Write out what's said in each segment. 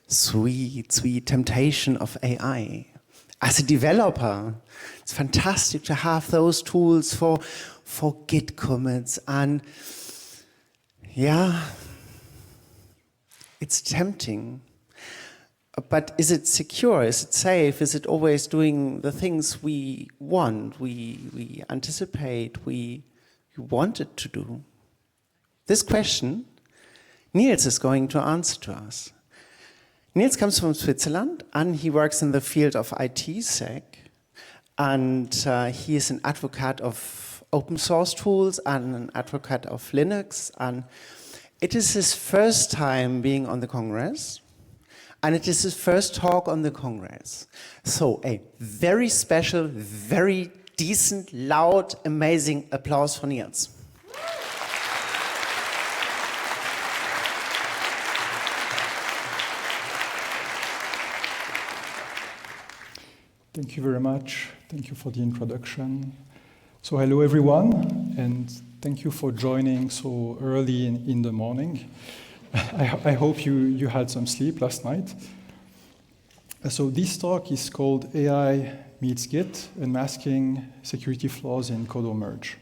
sweet, sweet temptation of AI. As a developer, it's fantastic to have those tools for Git commits, and yeah, it's tempting. But is it secure? Is it safe? Is it always doing the things we want, we anticipate, we want it to do? This question, Niels is going to answer to us. Niels comes from Switzerland, and he works in the field of ITsec, and he is an advocate of open source tools and an advocate of Linux, and it is his first time being on the Congress, and it is his first talk on the Congress. So a very special, very decent, loud, amazing applause for Niels. Thank you very much. Thank you for the introduction. So hello everyone, and thank you for joining so early in the morning. I hope you had some sleep last night. So this talk is called AI meets Git, Unmasking Security Flaws in Qodo Merge.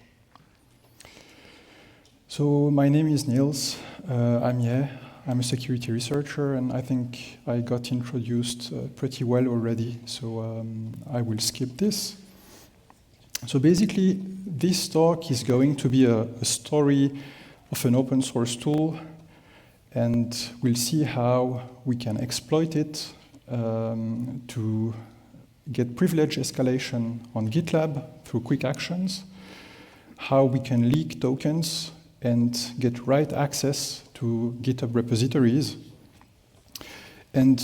So my name is Niels. I'm a security researcher, and I think I got introduced pretty well already, so I will skip this. So basically, this talk is going to be a story of an open source tool, and we'll see how we can exploit it to get privilege escalation on GitLab through quick actions, how we can leak tokens and get write access to GitHub repositories, and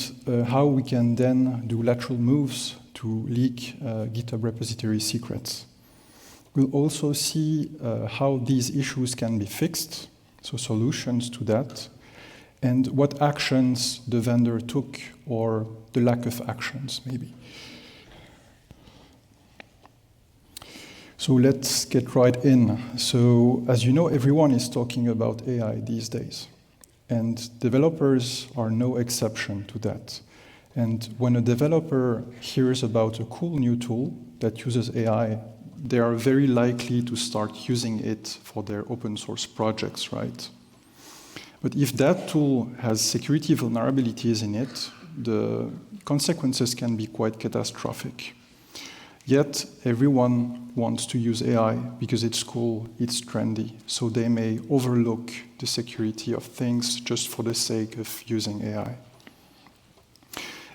how we can then do lateral moves to leak GitHub repository secrets. We'll also see how these issues can be fixed, so solutions to that, and what actions the vendor took, or the lack of actions, maybe. So let's get right in. So as you know, everyone is talking about AI these days, and developers are no exception to that. And when a developer hears about a cool new tool that uses AI, they are very likely to start using it for their open source projects, right? But if that tool has security vulnerabilities in it, the consequences can be quite catastrophic. Yet everyone wants to use AI because it's cool, it's trendy, so they may overlook the security of things just for the sake of using AI.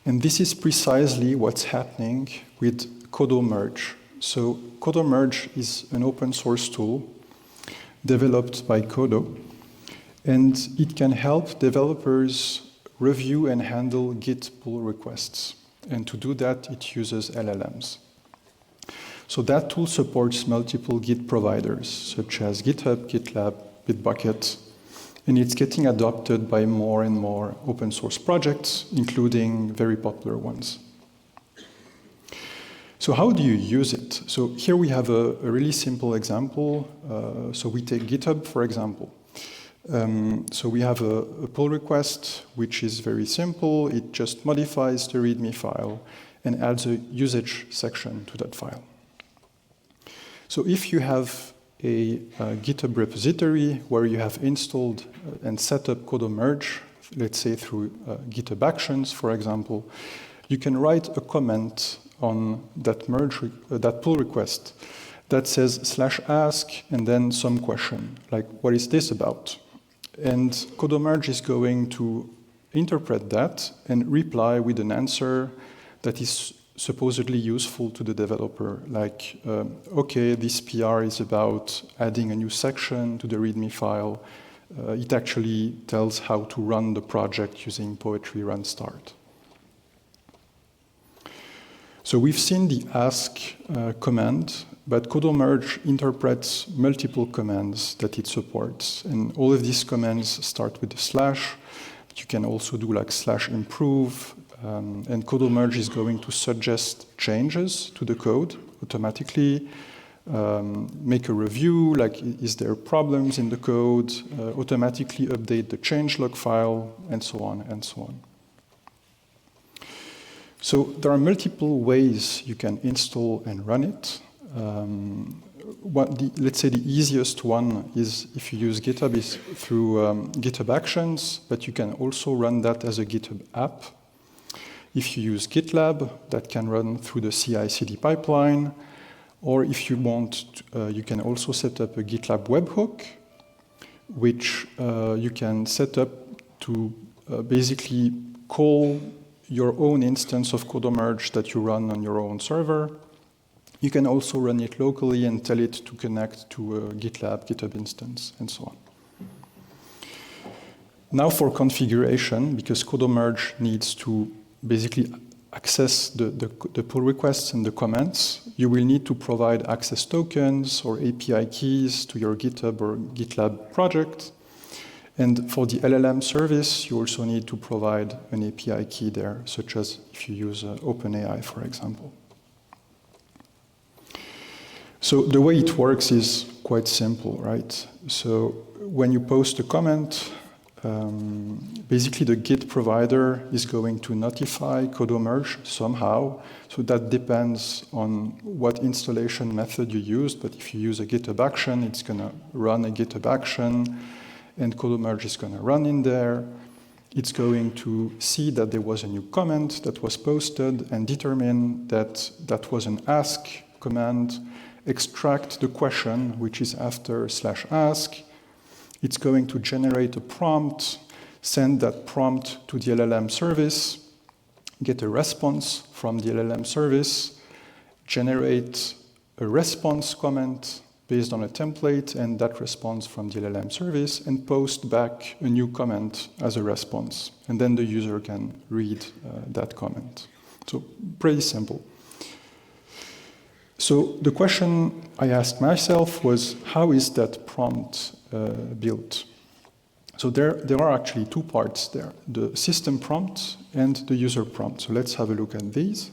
And this is precisely what's happening with Qodo Merge. So Qodo Merge is an open source tool developed by Qodo, and it can help developers review and handle Git pull requests. And to do that, it uses LLMs. So that tool supports multiple Git providers, such as GitHub, GitLab, Bitbucket, and it's getting adopted by more and more open source projects, including very popular ones. So how do you use it? So here we have a really simple example. So we take GitHub, for example. So we have a pull request, which is very simple. It just modifies the README file and adds a usage section to that file. So if you have a GitHub repository where you have installed and set up Qodo Merge, let's say through GitHub Actions, for example, you can write a comment on that that pull request that says /ask and then some question, like what is this about? And Qodo Merge is going to interpret that and reply with an answer that is supposedly useful to the developer, like, okay, this PR is about adding a new section to the README file. It actually tells how to run the project using poetry run start. So we've seen the ask command, but Qodo Merge interprets multiple commands that it supports. And all of these commands start with a slash. But you can also do like /improve. And Qodo Merge is going to suggest changes to the code automatically, make a review, like is there problems in the code, automatically update the changelog file, and so on and so on. So there are multiple ways you can install and run it. Let's say the easiest one is if you use GitHub is through GitHub Actions, but you can also run that as a GitHub app. If you use GitLab, that can run through the CI/CD pipeline. Or if you want, you can also set up a GitLab webhook, which you can set up to basically call your own instance of Qodo Merge that you run on your own server. You can also run it locally and tell it to connect to a GitLab, GitHub instance, and so on. Now for configuration, because Qodo Merge needs to basically access the pull requests and the comments, you will need to provide access tokens or API keys to your GitHub or GitLab project. And for the LLM service, you also need to provide an API key there, such as if you use OpenAI, for example. So the way it works is quite simple, right? So when you post a comment, basically the Git provider is going to notify Qodo Merge somehow. So that depends on what installation method you use. But if you use a GitHub action, it's going to run a GitHub action, and Qodo Merge is going to run in there. It's going to see that there was a new comment that was posted and determine that that was an ask command, extract the question, which is after /ask. It's going to generate a prompt, send that prompt to the LLM service, get a response from the LLM service, generate a response comment based on a template and that response from the LLM service, and post back a new comment as a response. And then the user can read that comment. So pretty simple. So the question I asked myself was, how is that prompt built? So there are actually two parts there, the system prompt and the user prompt. So let's have a look at these.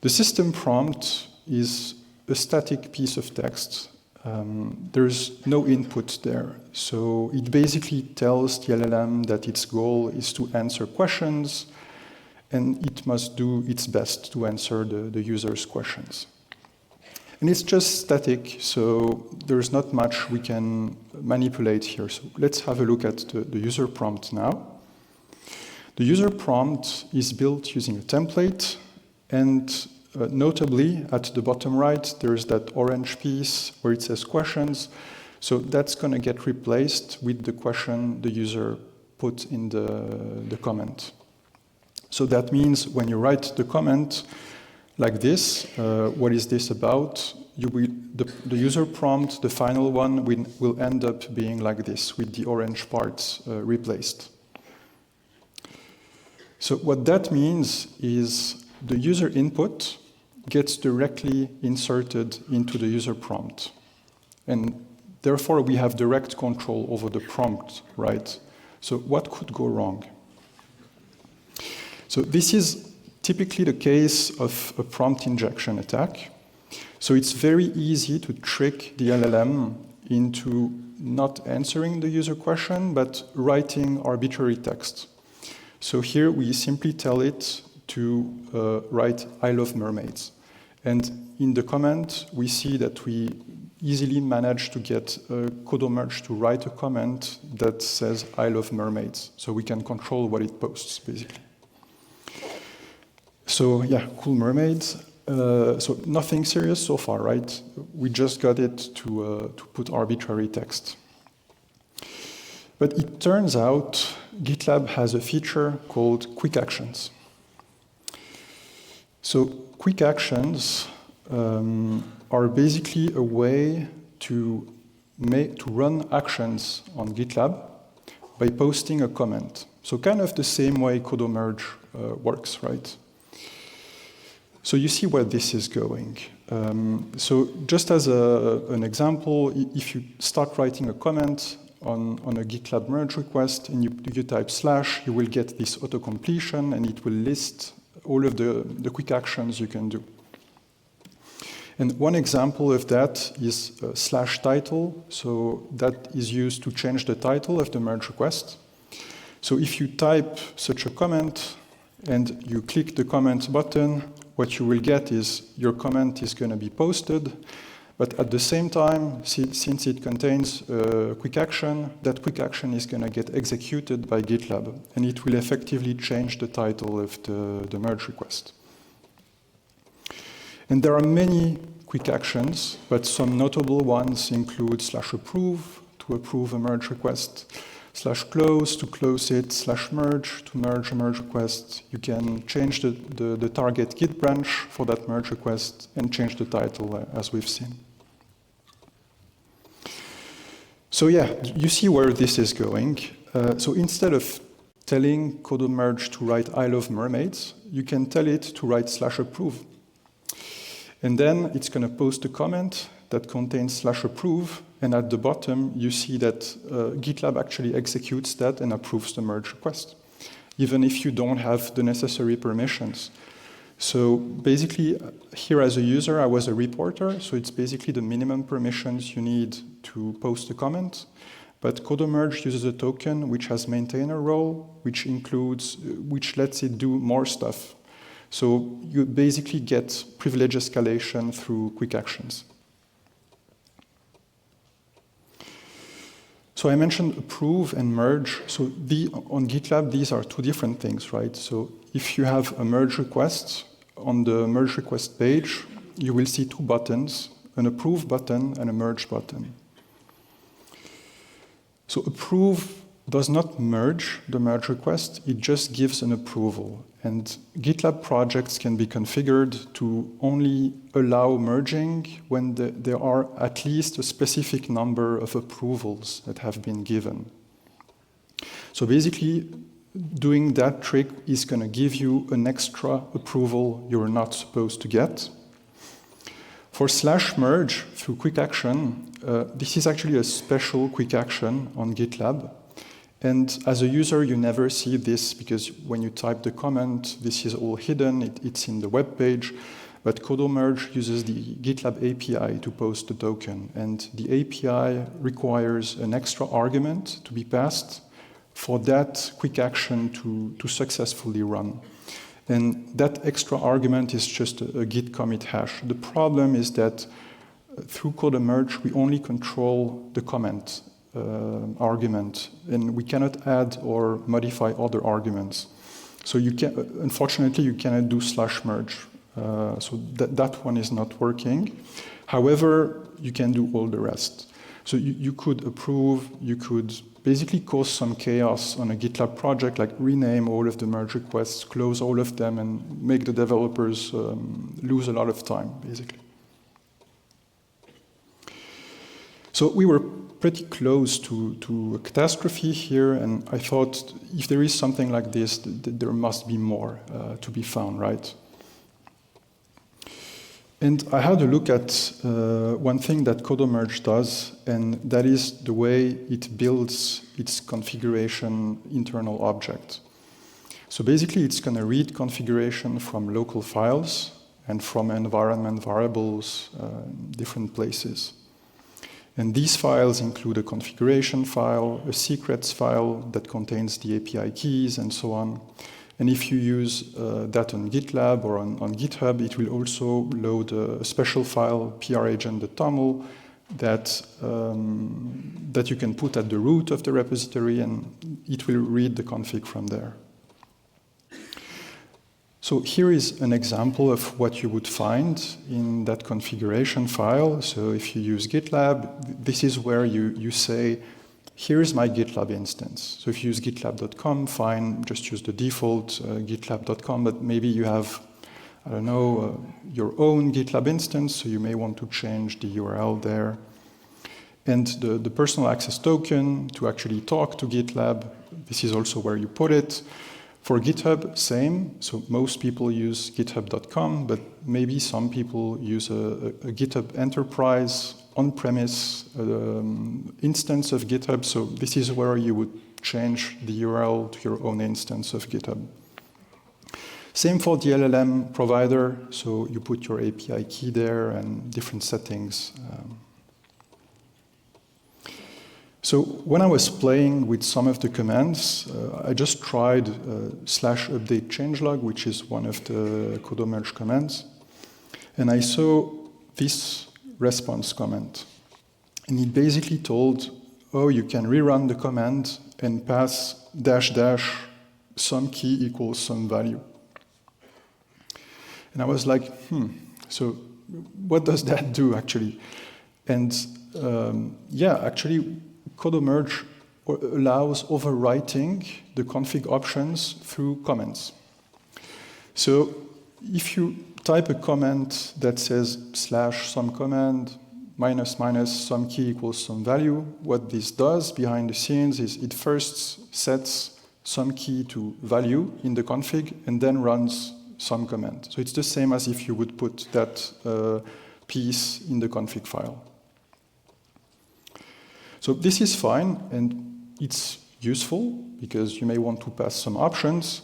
The system prompt is a static piece of text. There's no input there. So it basically tells the LLM that its goal is to answer questions, and it must do its best to answer the user's questions. And it's just static, so there's not much we can manipulate here. So let's have a look at the user prompt now. The user prompt is built using a template, and notably at the bottom right, there's that orange piece where it says questions. So that's going to get replaced with the question the user put in the comment. So that means when you write the comment, like this, what is this about? The user prompt, the final one, will end up being like this, with the orange parts replaced. So what that means is the user input gets directly inserted into the user prompt. And therefore, we have direct control over the prompt, right? So what could go wrong? So this is typically the case of a prompt injection attack. So it's very easy to trick the LLM into not answering the user question, but writing arbitrary text. So here we simply tell it to write, "I love mermaids." And in the comment, we see that we easily manage to get Qodo Merge to write a comment that says, "I love mermaids." So we can control what it posts, basically. So yeah, cool mermaids. So nothing serious so far, right? We just got it to put arbitrary text. But it turns out GitLab has a feature called quick actions. So quick actions are basically a way to run actions on GitLab by posting a comment. So kind of the same way Qodo Merge works, right? So you see where this is going. So just as an example, if you start writing a comment on a GitLab merge request and you type /, you will get this auto-completion and it will list all of the quick actions you can do. And one example of that is /title. So that is used to change the title of the merge request. So if you type such a comment and you click the comment button, what you will get is your comment is going to be posted, but at the same time, since it contains quick action, that quick action is going to get executed by GitLab, and it will effectively change the title of the merge request. And there are many quick actions, but some notable ones include /approve to approve a merge request, /close to close it, /merge to merge a merge request. You can change the target Git branch for that merge request and change the title as we've seen. So yeah, you see where this is going. So instead of telling Qodo Merge to write I love mermaids, you can tell it to write /approve. And then it's going to post a comment that contains /approve, and at the bottom you see that GitLab actually executes that and approves the merge request, even if you don't have the necessary permissions. So basically, here as a user, I was a reporter, so it's basically the minimum permissions you need to post a comment. But Qodo Merge uses a token which has maintainer role, which lets it do more stuff. So you basically get privilege escalation through quick actions. So I mentioned approve and merge. So on GitLab, these are two different things, right? So if you have a merge request, on the merge request page, you will see two buttons, an approve button and a merge button. So approve does not merge the merge request, it just gives an approval. And GitLab projects can be configured to only allow merging when there are at least a specific number of approvals that have been given. So basically, doing that trick is going to give you an extra approval you're not supposed to get. For /merge through quick action, this is actually a special quick action on GitLab. And as a user, you never see this because when you type the comment, this is all hidden, it's in the web page. But Qodo Merge uses the GitLab API to post the token. And the API requires an extra argument to be passed for that quick action to successfully run. And that extra argument is just a git commit hash. The problem is that through Qodo Merge, we only control the comment argument, and we cannot add or modify other arguments. So unfortunately, you cannot do /merge. So that one is not working. However, you can do all the rest. So you could approve, you could basically cause some chaos on a GitLab project, like rename all of the merge requests, close all of them, and make the developers lose a lot of time, basically. So we were pretty close to a catastrophe here, and I thought if there is something like this, there must be more to be found, right? And I had a look at one thing that Qodo Merge does, and that is the way it builds its configuration internal object. So basically, it's going to read configuration from local files and from environment variables, different places. And these files include a configuration file, a secrets file that contains the API keys, and so on. And if you use that on GitLab or on GitHub, it will also load a special file, pragent.toml, that you can put at the root of the repository, and it will read the config from there. So here is an example of what you would find in that configuration file. So if you use GitLab, this is where you say, here's my GitLab instance. So if you use gitlab.com, fine, just use the default gitlab.com, but maybe you have, I don't know, your own GitLab instance, so you may want to change the URL there. And the personal access token to actually talk to GitLab, this is also where you put it. For GitHub, same. So most people use github.com, but maybe some people use a GitHub Enterprise on-premise instance of GitHub. So this is where you would change the URL to your own instance of GitHub. Same for the LLM provider. So you put your API key there and different settings. So when I was playing with some of the commands, I just tried /update changelog, which is one of the Qodo Merge commands, and I saw this response comment. And it basically told, oh, you can rerun the command and pass -- some key equals some value. And I was like, so what does that do actually? And yeah, actually, Qodo Merge allows overwriting the config options through comments. So if you type a comment that says /some command -- some key equals some value, what this does behind the scenes is it first sets some key to value in the config and then runs some command. So it's the same as if you would put that piece in the config file. So this is fine, and it's useful because you may want to pass some options.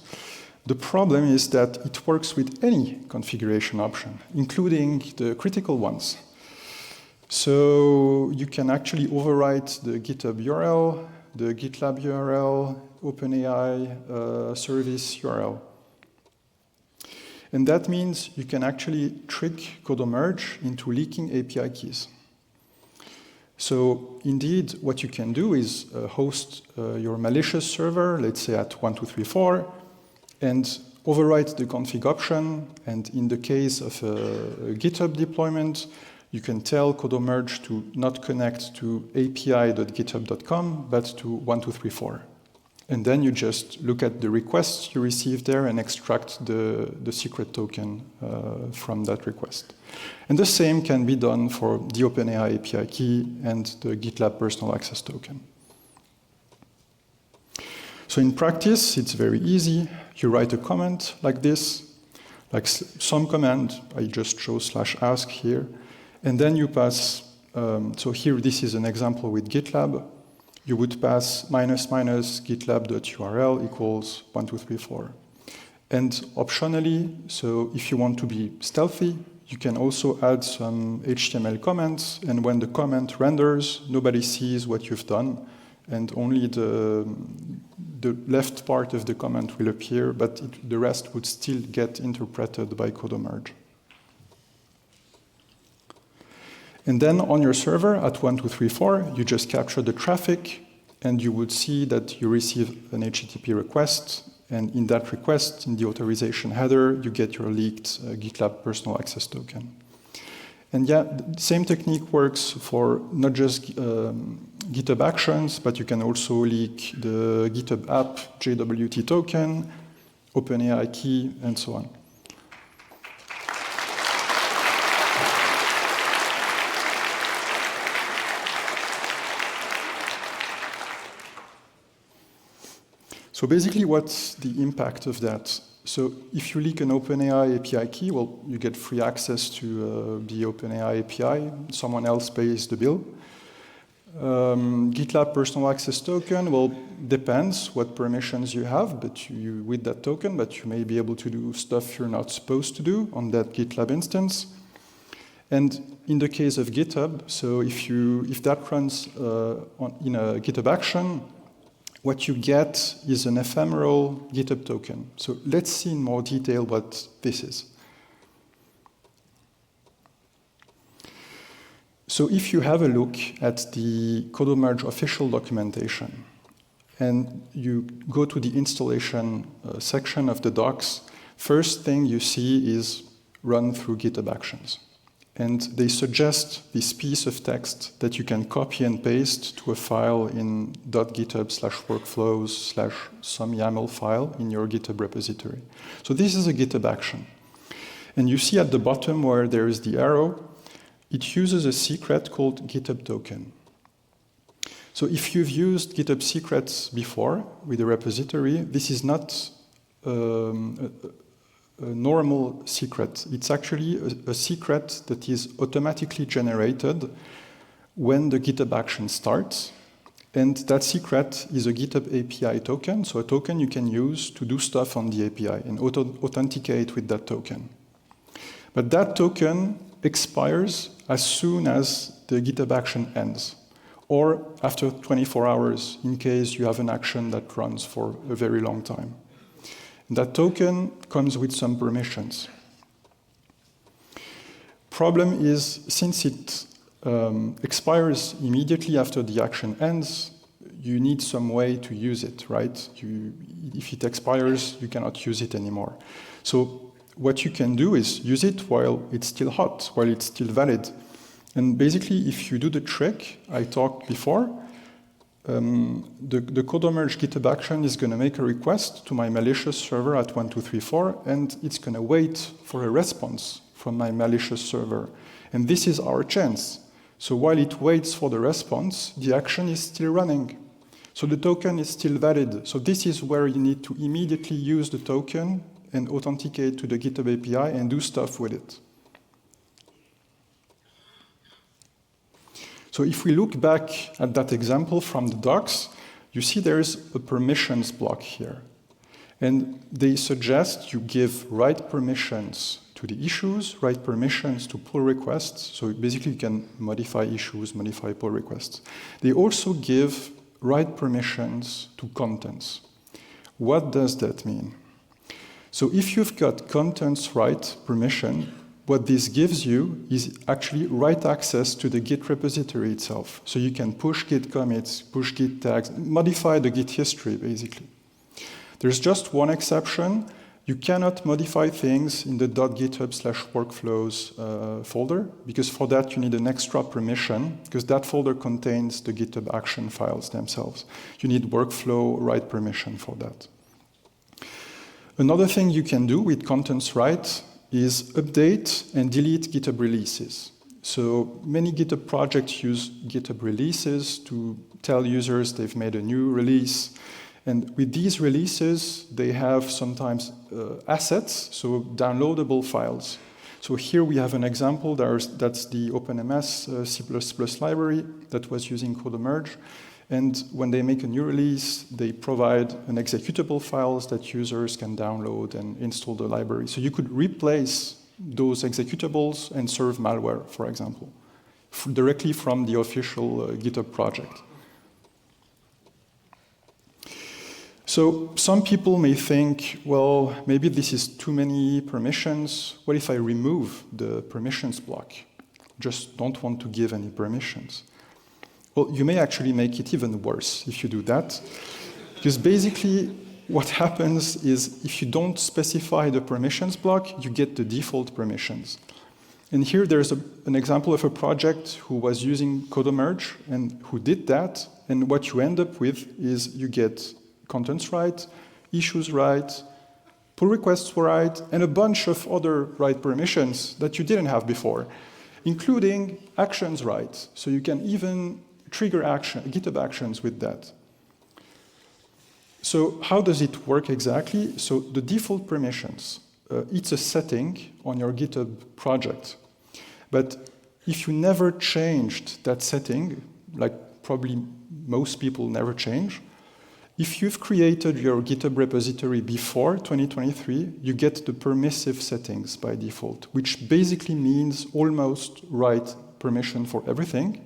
The problem is that it works with any configuration option, including the critical ones. So you can actually overwrite the GitHub URL, the GitLab URL, OpenAI service URL. And that means you can actually trick Qodo Merge into leaking API keys. So indeed, what you can do is host your malicious server, let's say at 1234, and overwrite the config option. And in the case of a GitHub deployment, you can tell Qodo Merge to not connect to api.github.com, but to 1234. And then you just look at the requests you receive there and extract the secret token from that request. And the same can be done for the OpenAI API key and the GitLab personal access token. So in practice, it's very easy. You write a comment like this, like some command. I just chose /ask here. And then you pass, so here this is an example with GitLab. You would pass -- gitlab.url equals 1234. And optionally, so if you want to be stealthy, you can also add some HTML comments, and when the comment renders, nobody sees what you've done, and only the left part of the comment will appear, but the rest would still get interpreted by Qodo Merge. And then on your server at 1234, you just capture the traffic, and you would see that you receive an HTTP request. And in that request, in the authorization header, you get your leaked GitLab personal access token. And yeah, the same technique works for not just GitHub Actions, but you can also leak the GitHub app JWT token, OpenAI key, and so on. So basically, what's the impact of that? So if you leak an OpenAI API key, well, you get free access to the OpenAI API. Someone else pays the bill. GitLab personal access token, well, depends what permissions you have with that token, but you may be able to do stuff you're not supposed to do on that GitLab instance. And in the case of GitHub, so if that runs in a GitHub action, what you get is an ephemeral GitHub token. So let's see in more detail what this is. So if you have a look at the Qodo Merge official documentation, and you go to the installation section of the docs, first thing you see is run through GitHub Actions. And they suggest this piece of text that you can copy and paste to a file in .github/workflows/some YAML file in your GitHub repository. So this is a GitHub action. And you see at the bottom where there is the arrow, it uses a secret called GitHub token. So if you've used GitHub secrets before with a repository, this is not a normal secret. It's actually a secret that is automatically generated when the GitHub action starts. And that secret is a GitHub API token, so a token you can use to do stuff on the API and authenticate with that token. But that token expires as soon as the GitHub action ends. or after 24 hours in case you have an action that runs for a very long time. And that token comes with some permissions. Problem is, since it expires immediately after the action ends, you need some way to use it, right? If it expires, you cannot use it anymore. So what you can do is use it while it's still hot, while it's still valid. And basically, if you do the trick I talked before, the Qodo Merge GitHub action is going to make a request to my malicious server at 1234, and it's going to wait for a response from my malicious server. And this is our chance. So while it waits for the response, the action is still running. So the token is still valid. So this is where you need to immediately use the token and authenticate to the GitHub API and do stuff with it. So if we look back at that example from the docs, you see there's a permissions block here. And they suggest you give write permissions to the issues, write permissions to pull requests. So basically you can modify issues, modify pull requests. They also give write permissions to contents. What does that mean? So if you've got contents write permission, what this gives you is actually write access to the Git repository itself. So you can push Git commits, push Git tags, modify the Git history, basically. There's just one exception. You cannot modify things in the .github/workflows folder, because for that you need an extra permission, because that folder contains the GitHub action files themselves. You need workflow write permission for that. Another thing you can do with contents write is update and delete GitHub releases. So many GitHub projects use GitHub releases to tell users they've made a new release. And with these releases, they have sometimes assets, so downloadable files. So here we have an example. That's the OpenMS C++ library that was using Qodo Merge. And when they make a new release, they provide an executable files that users can download and install the library. So you could replace those executables and serve malware, for example, directly from the official GitHub project. So some people may think, well, maybe this is too many permissions. What if I remove the permissions block? Just don't want to give any permissions. Well, you may actually make it even worse if you do that. Because basically, what happens is if you don't specify the permissions block, you get the default permissions. And here there's an example of a project who was using Qodo Merge and who did that. And what you end up with is you get contents write, issues write, pull requests write, and a bunch of other write permissions that you didn't have before, including actions write. So you can even trigger GitHub actions with that. So how does it work exactly? So the default permissions, it's a setting on your GitHub project. But if you never changed that setting, like probably most people never change, if you've created your GitHub repository before 2023, you get the permissive settings by default, which basically means almost write permission for everything.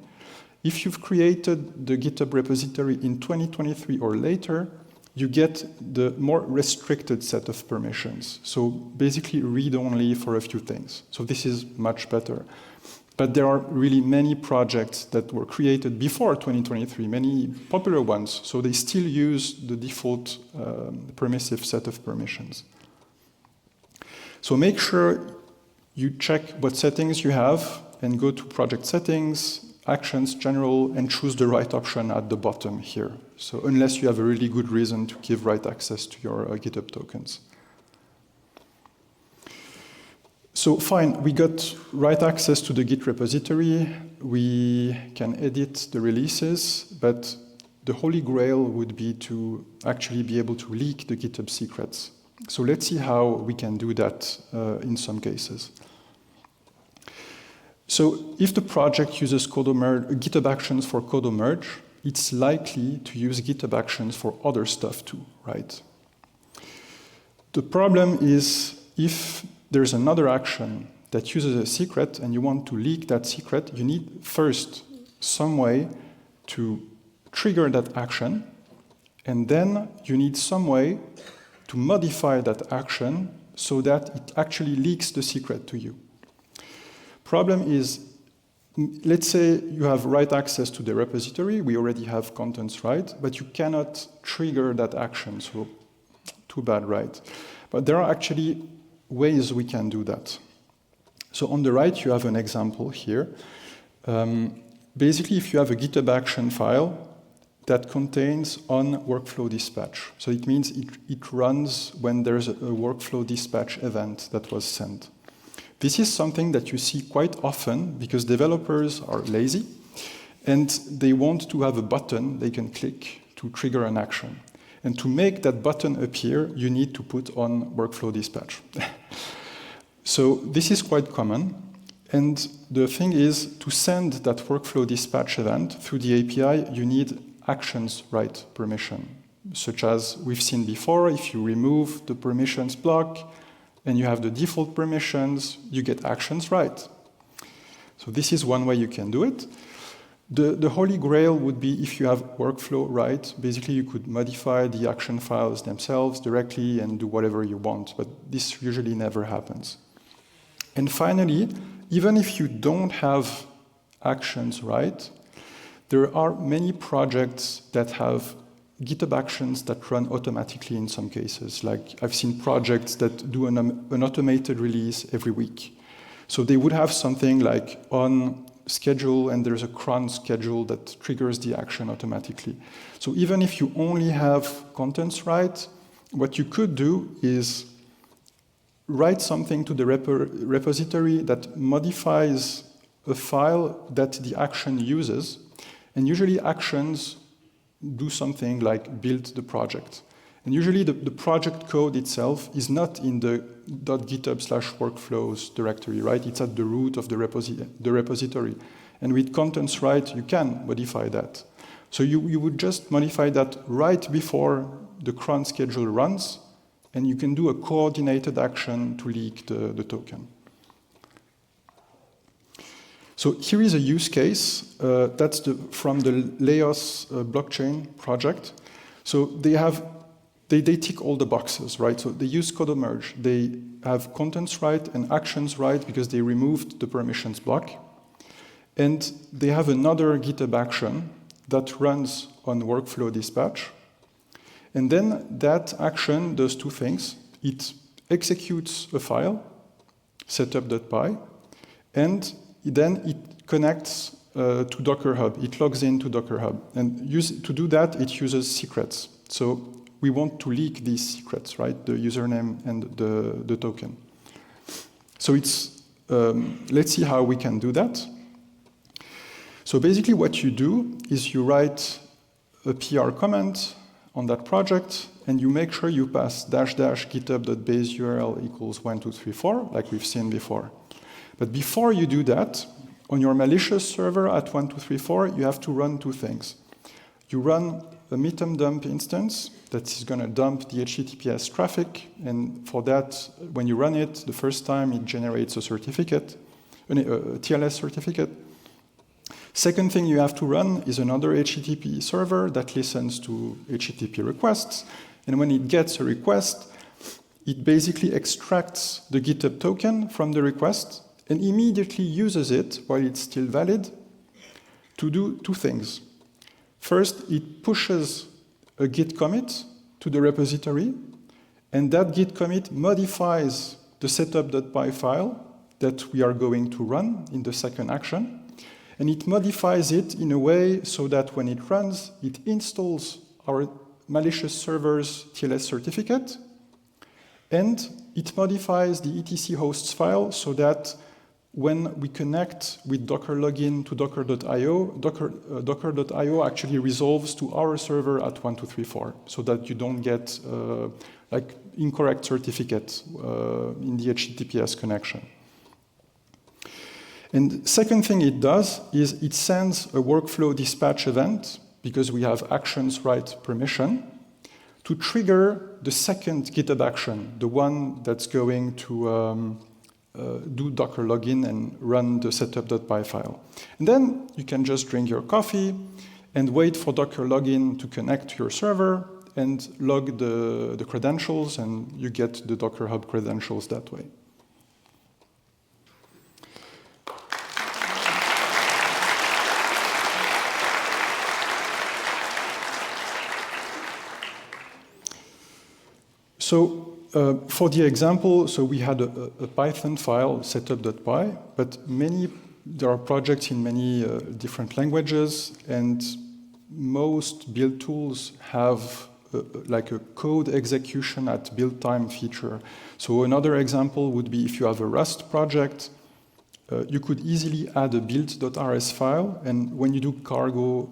If you've created the GitHub repository in 2023 or later, you get the more restricted set of permissions. So basically read only for a few things. So this is much better. But there are really many projects that were created before 2023, many popular ones, so they still use the default permissive set of permissions. So make sure you check what settings you have and go to project settings, actions, general, and choose the right option at the bottom here. So unless you have a really good reason to give write access to your GitHub tokens. So fine, we got write access to the Git repository. We can edit the releases, but the holy grail would be to actually be able to leak the GitHub secrets. So let's see how we can do that in some cases. So if the project uses GitHub Actions for Qodo Merge, it's likely to use GitHub Actions for other stuff too, right? The problem is if there's another action that uses a secret and you want to leak that secret, you need first some way to trigger that action, and then you need some way to modify that action so that it actually leaks the secret to you. Problem is, let's say you have write access to the repository, we already have contents right, but you cannot trigger that action, so too bad, right? But there are actually ways we can do that. So on the right, you have an example here. Basically, if you have a GitHub action file that contains on workflow dispatch, so it means it runs when there's a workflow dispatch event that was sent. This is something that you see quite often because developers are lazy and they want to have a button they can click to trigger an action. And to make that button appear, you need to put on workflow dispatch. So this is quite common. And the thing is, to send that workflow dispatch event through the API, you need actions write permission, such as we've seen before. If you remove the permissions block and you have the default permissions, you get actions write. So this is one way you can do it. The holy grail would be if you have workflow write. Basically, you could modify the action files themselves directly and do whatever you want, but this usually never happens. And finally, even if you don't have actions write, there are many projects that have GitHub actions that run automatically in some cases. Like I've seen projects that do an automated release every week. So they would have something like on schedule and there's a cron schedule that triggers the action automatically. So even if you only have contents write, what you could do is write something to the repository that modifies a file that the action uses. And usually actions do something like build the project. And usually the project code itself is not in the .github/workflows directory, right? It's at the root of the repository. And with contents write, you can modify that. So you would just modify that right before the cron schedule runs, and you can do a coordinated action to leak the token. So here is a use case. That's from the Laos blockchain project. So they tick all the boxes, right? So they use Qodo Merge. They have contents write and actions write because they removed the permissions block. And they have another GitHub action that runs on workflow dispatch. And then that action does two things. It executes a file, setup.py, and then it connects to Docker Hub. It logs into Docker Hub. And to do that, it uses secrets. So we want to leak these secrets, right? The username and the token. So let's see how we can do that. So basically what you do is you write a PR comment on that project, and you make sure you pass -- github.base URL equals 1234, like we've seen before. But before you do that, on your malicious server at 1234, you have to run two things. You run a metem dump instance that is going to dump the HTTPS traffic, and for that, when you run it, the first time it generates a certificate, a TLS certificate. Second thing you have to run is another HTTP server that listens to HTTP requests, and when it gets a request, it basically extracts the GitHub token from the request and immediately uses it while it's still valid to do two things. First, it pushes a git commit to the repository, and that git commit modifies the setup.py file that we are going to run in the second action. And it modifies it in a way so that when it runs, it installs our malicious server's TLS certificate, and it modifies the etc hosts file so that when we connect with Docker login to docker.io, docker.io actually resolves to our server at 1234, so that you don't get like incorrect certificate in the HTTPS connection. And second thing it does is it sends a workflow dispatch event, because we have actions write permission, to trigger the second GitHub action, the one that's going to do Docker login and run the setup.py file. And then you can just drink your coffee and wait for Docker login to connect to your server and log the credentials, and you get the Docker Hub credentials that way. So for the example, so we had a Python file, setup.py, but there are projects in many different languages, and most build tools have like a code execution at build time feature. So another example would be if you have a Rust project, you could easily add a build.rs file, and when you do cargo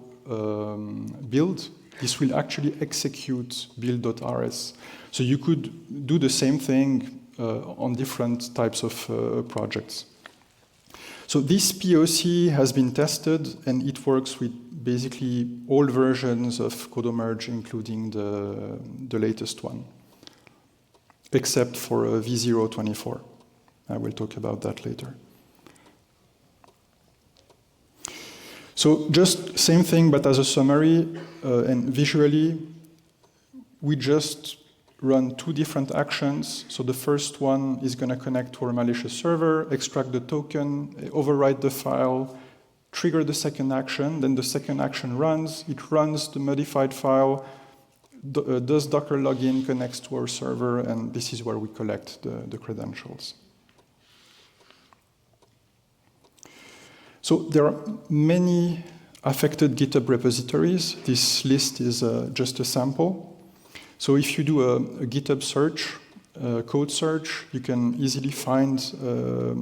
build, this will actually execute build.rs. So you could do the same thing on different types of projects. So this POC has been tested, and it works with basically all versions of Qodo Merge, including the latest one, except for v0.24. I will talk about that later. So just same thing, but as a summary and visually, we just run two different actions. So the first one is going to connect to our malicious server, extract the token, overwrite the file, trigger the second action. Then the second action runs. It runs the modified file, does Docker login, connects to our server, and this is where we collect the credentials. So there are many affected GitHub repositories. This list is just a sample. So if you do a GitHub search, code search, you can easily find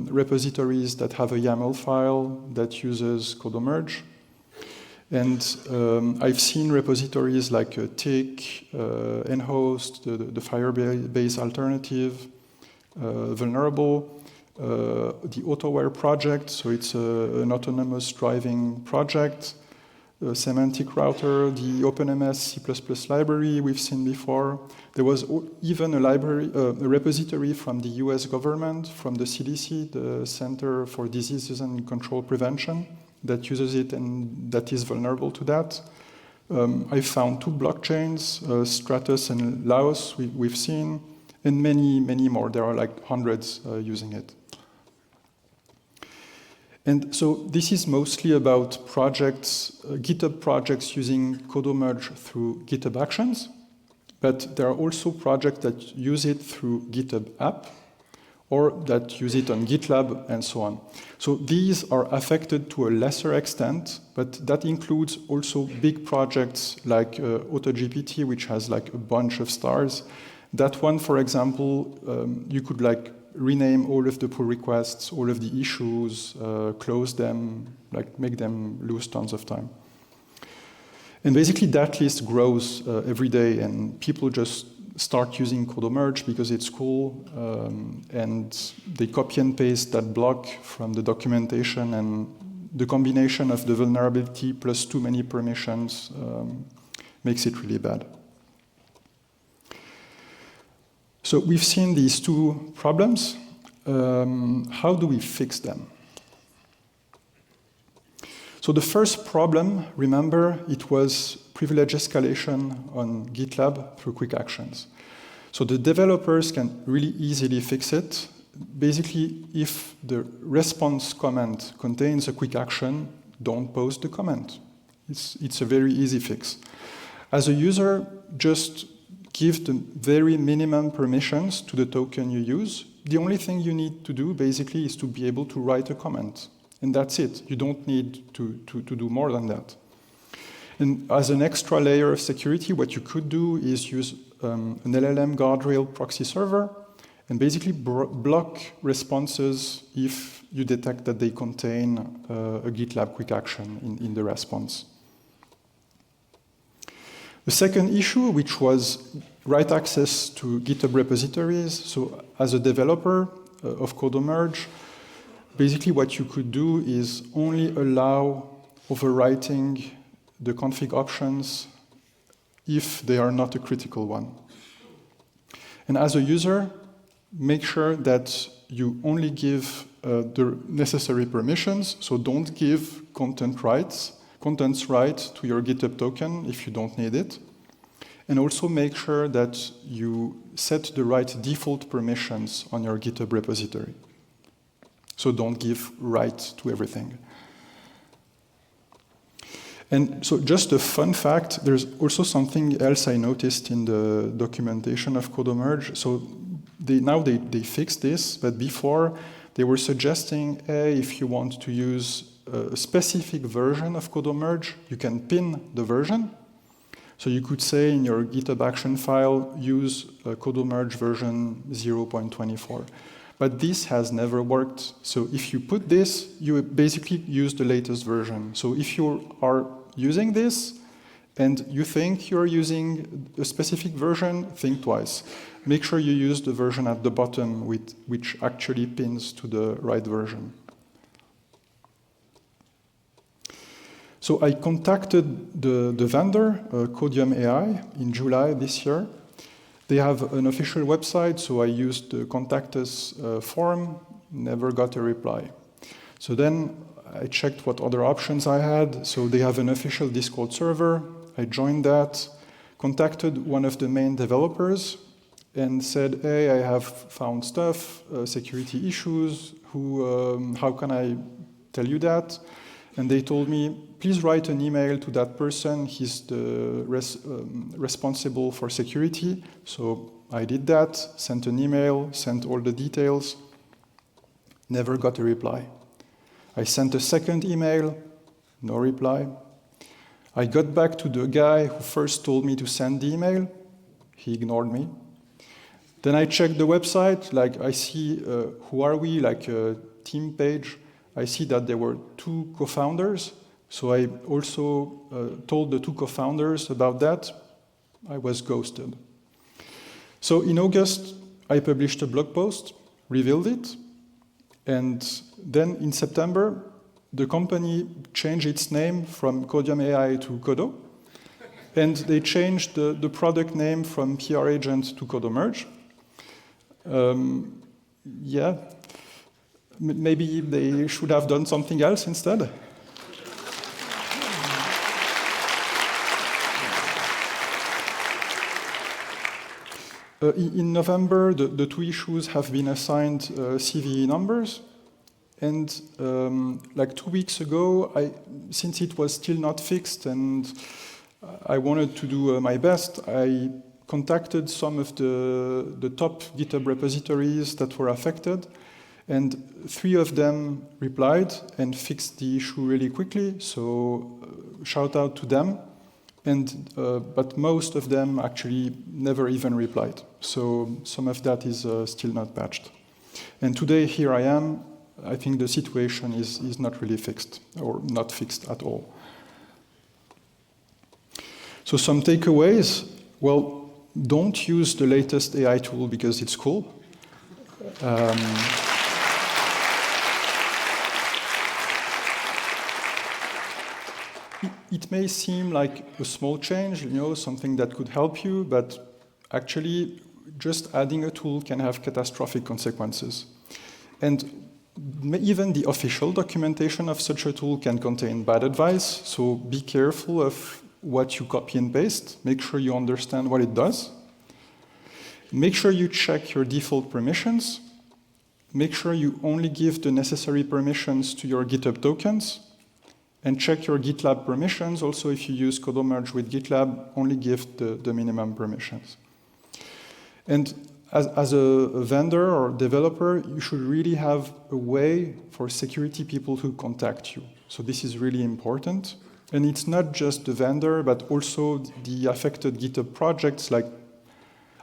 repositories that have a YAML file that uses Qodo Merge. And I've seen repositories like Tick, nhost, the Firebase alternative, Vulnerable, the AutoWare project, so it's an autonomous driving project, semantic router, the OpenMS C++ library we've seen before. There was even a repository from the US government, from the CDC, the Center for Diseases and Control Prevention, that uses it and that is vulnerable to that. I found two blockchains, Stratus and Laos, we've seen, and many, many more. There are like hundreds using it. And so this is mostly about projects, GitHub projects using Qodo Merge through GitHub Actions, but there are also projects that use it through GitHub app or that use it on GitLab and so on. So these are affected to a lesser extent, but that includes also big projects like AutoGPT, which has like a bunch of stars. That one, for example, you could like rename all of the pull requests, all of the issues, close them, like make them lose tons of time. And basically that list grows every day, and people just start using Qodo Merge because it's cool, and they copy and paste that block from the documentation, and the combination of the vulnerability plus too many permissions makes it really bad. So we've seen these two problems. How do we fix them? So the first problem, remember, it was privilege escalation on GitLab through quick actions. So the developers can really easily fix it. Basically, if the response comment contains a quick action, don't post the comment. It's a very easy fix. As a user, just give the very minimum permissions to the token you use. The only thing you need to do, basically, is to be able to write a comment. And that's it. You don't need to do more than that. And as an extra layer of security, what you could do is use an LLM guardrail proxy server and basically block responses if you detect that they contain a GitLab quick action in the response. The second issue, which was write access to GitHub repositories. So as a developer of Qodo Merge, basically what you could do is only allow overwriting the config options if they are not a critical one. And as a user, make sure that you only give the necessary permissions, so don't give content rights, contents right to your GitHub token if you don't need it. And also make sure that you set the right default permissions on your GitHub repository. So don't give right to everything. And so just a fun fact, there's also something else I noticed in the documentation of Qodo Merge. So now they fixed this, but before they were suggesting, hey, if you want to use a specific version of Qodo Merge, you can pin the version. So you could say in your GitHub action file, use Qodo Merge version 0.24. But this has never worked. So if you put this, you basically use the latest version. So if you are using this and you think you're using a specific version, think twice. Make sure you use the version at the bottom which actually pins to the right version. So I contacted the vendor, Codium AI, in July this year. They have an official website, so I used the Contact Us form, never got a reply. So then I checked what other options I had. So they have an official Discord server. I joined that, contacted one of the main developers, and said, hey, I have found stuff, security issues, how can I tell you that? And they told me, please write an email to that person. He's the responsible for security. So I did that, sent an email, sent all the details, never got a reply. I sent a second email, no reply. I got back to the guy who first told me to send the email. He ignored me. Then I checked the website, like I see, who are we, like a team page. I see that there were 2 co-founders. So I also told the 2 co-founders about that. I was ghosted. So in August, I published a blog post, revealed it. And then in September, the company changed its name from Codium AI to Qodo. And they changed the product name from PR Agent to Qodo Merge. Yeah, maybe they should have done something else instead. In November, the 2 issues have been assigned CVE numbers. And like 2 weeks ago, since it was still not fixed and I wanted to do my best, I contacted some of the top GitHub repositories that were affected. And 3 of them replied and fixed the issue really quickly. So shout out to them. But most of them actually never even replied. So some of that is still not patched. And today, here I am. I think the situation is not really fixed, or not fixed at all. So some takeaways. Well, don't use the latest AI tool because it's cool. It may seem like a small change, something that could help you, but actually just adding a tool can have catastrophic consequences. And even the official documentation of such a tool can contain bad advice, so be careful of what you copy and paste. Make sure you understand what it does. Make sure you check your default permissions. Make sure you only give the necessary permissions to your GitHub tokens. And check your GitLab permissions. Also, if you use Qodo Merge with GitLab, only give the minimum permissions. And as a vendor or developer, you should really have a way for security people to contact you. So this is really important. And it's not just the vendor, but also the affected GitHub projects. Like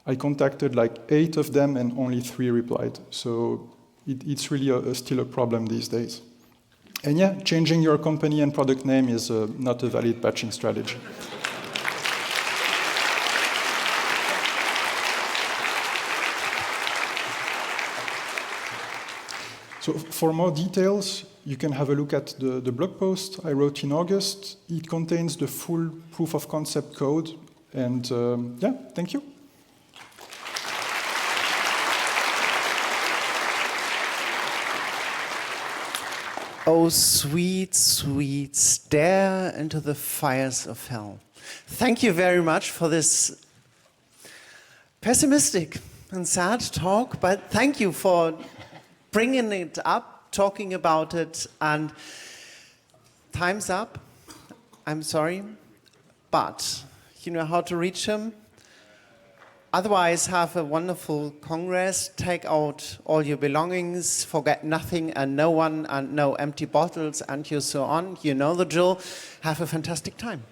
I contacted like 8 of them and only 3 replied. So it's really still a problem these days. And yeah, changing your company and product name is not a valid patching strategy. So for more details, you can have a look at the blog post I wrote in August. It contains the full proof of concept code. And yeah, thank you. Oh, sweet, sweet, stare into the fires of hell. Thank you very much for this pessimistic and sad talk, but thank you for bringing it up, talking about it, and time's up. I'm sorry, but you know how to reach him. Otherwise, have a wonderful congress, take out all your belongings, forget nothing and no one, and no empty bottles, and you so on. You know the drill. Have a fantastic time.